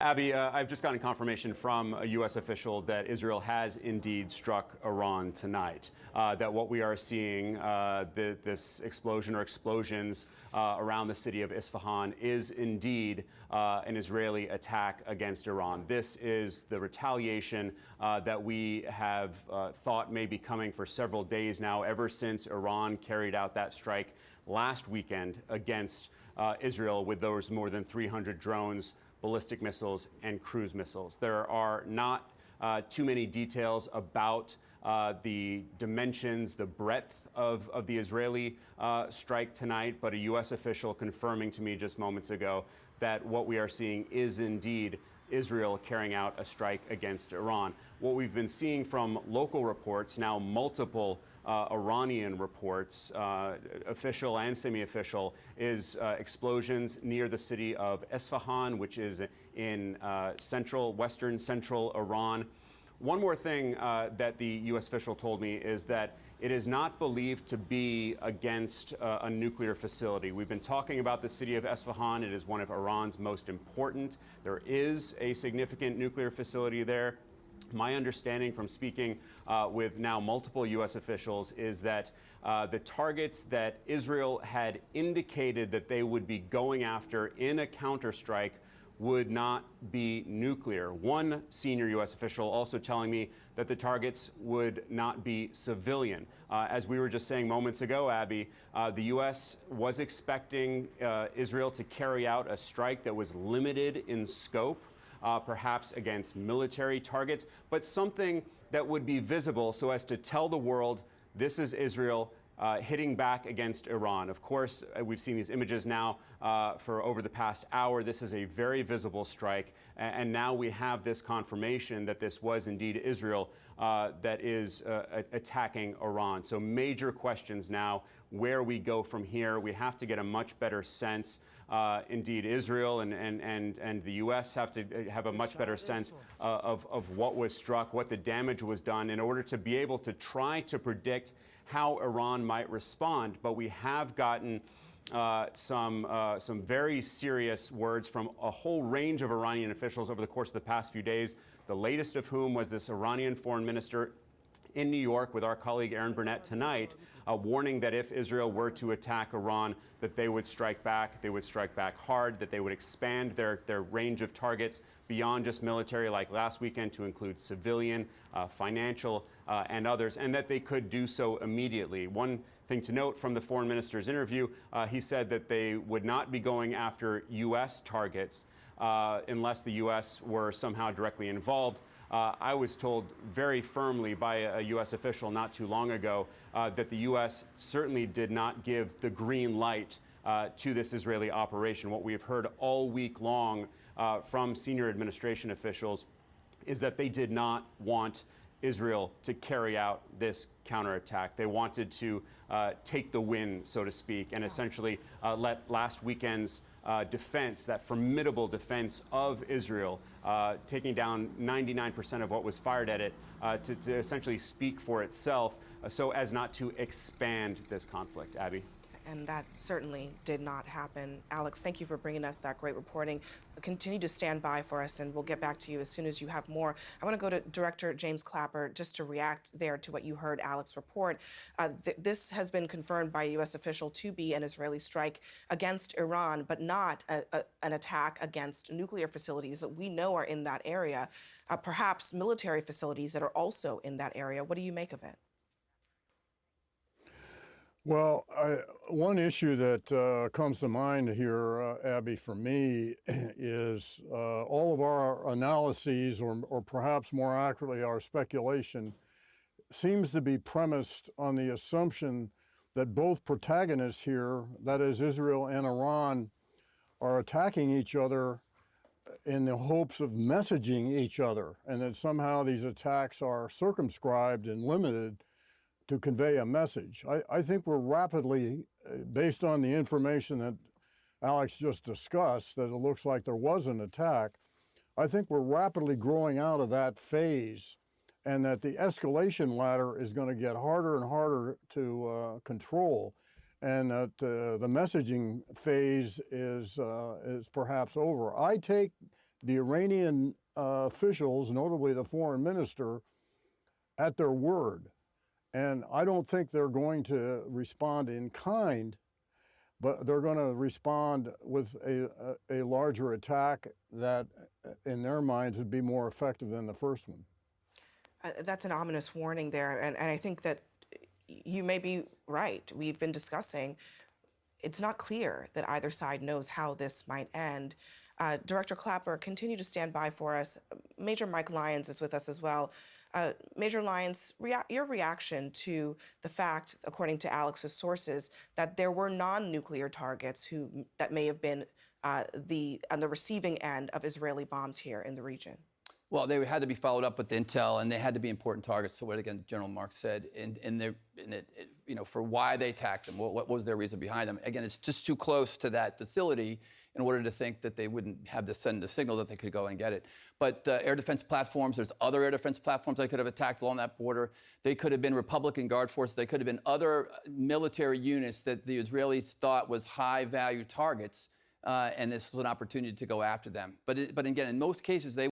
Abby, I've just gotten confirmation from a U.S. official that Israel has indeed struck Iran tonight. That what we are seeing, this explosion or explosions around the city of Isfahan, is indeed an Israeli attack against Iran. This is the retaliation that we have thought may be coming for several days now, ever since Iran carried out that strike last weekend against Israel with those more than 300 drones, ballistic missiles, and cruise missiles. There are not too many details about the dimensions, the breadth of the Israeli strike tonight, but a U.S. official confirming to me just moments ago that what we are seeing is indeed Israel carrying out a strike against Iran. What we've been seeing from local reports, now multiple Iranian reports, official and semi-official, is explosions near the city of Isfahan, which is in western central Iran. One more thing that the U.S. official told me is that it is not believed to be against a nuclear facility. We've been talking about the city of Isfahan. It is one of Iran's most important. There is a significant nuclear facility there. My understanding from speaking with now multiple U.S. officials is that the targets that Israel had indicated that they would be going after in a counterstrike would not be nuclear. One senior U.S. official also telling me that the targets would not be civilian. As we were just saying moments ago, Abby, the U.S. was expecting Israel to carry out a strike that was limited in scope, perhaps against military targets, but something that would be visible so as to tell the world this is Israel hitting back against Iran. Of course, we've seen these images now for over the past hour. This is a very visible strike. And now we have this confirmation that this was indeed Israel that is attacking Iran. So major questions now, where we go from here. We have to get a much better sense. Indeed, Israel and the U.S. have to have a much better sense of what was struck, what the damage was done, in order to be able to try to predict how Iran might respond. But we have gotten some very serious words from a whole range of Iranian officials over the course of the past few days, the latest of whom was this Iranian foreign minister in New York with our colleague Aaron Burnett tonight, warning that if Israel were to attack Iran, that they would strike back hard, that they would expand their range of targets beyond just military, like last weekend, to include civilian, financial, and others, and that they could do so immediately. One thing to note from the foreign minister's interview, he said that they would not be going after U.S. targets unless the U.S. were somehow directly involved. I was told very firmly by a U.S. official not too long ago that the U.S. certainly did not give the green light to this Israeli operation. What we have heard all week long from senior administration officials is that they did not want Israel to carry out this counterattack. They wanted to take the win, so to speak, and essentially let last weekend's defense, that formidable defense of Israel, taking down 99% of what was fired at it, to essentially speak for itself so as not to expand this conflict. Abby? And that certainly did not happen. Alex, thank you for bringing us that great reporting. Continue to stand by for us, and we'll get back to you as soon as you have more. I want to go to Director James Clapper just to react there to what you heard Alex report. This has been confirmed by a U.S. official to be an Israeli strike against Iran, but not an attack against nuclear facilities that we know are in that area, perhaps military facilities that are also in that area. What do you make of it? Well, one issue that comes to mind here, Abby, for me, is all of our analyses, or perhaps more accurately, our speculation, seems to be premised on the assumption that both protagonists here, that is Israel and Iran, are attacking each other in the hopes of messaging each other, and that somehow these attacks are circumscribed and limited to convey a message. I think we're rapidly, based on the information that Alex just discussed, that it looks like there was an attack. I think we're rapidly growing out of that phase, and that the escalation ladder is going to get harder and harder to control, and that the messaging phase is perhaps over. I take the Iranian officials, notably the foreign minister, at their word. And I don't think they're going to respond in kind, but they're going to respond with a larger attack that, in their minds, would be more effective than the first one. That's an ominous warning there, and I think that you may be right. We've been discussing, it's not clear that either side knows how this might end. Director Clapper, continue to stand by for us. Major Mike Lyons is with us as well. Major Lyons, your reaction to the fact, according to Alex's sources, that there were non-nuclear targets that may have been on the receiving end of Israeli bombs here in the region. Well, they had to be followed up with intel, and they had to be important targets. So what, again, General Mark said, for why they attacked them, what was their reason behind them? Again, it's just too close to that facility in order to think that they wouldn't have to send a signal that they could go and get it. But air defense platforms, there's other air defense platforms they could have attacked along that border. They could have been Republican Guard forces. They could have been other military units that the Israelis thought was high-value targets, and this was an opportunity to go after them. But again, in most cases, they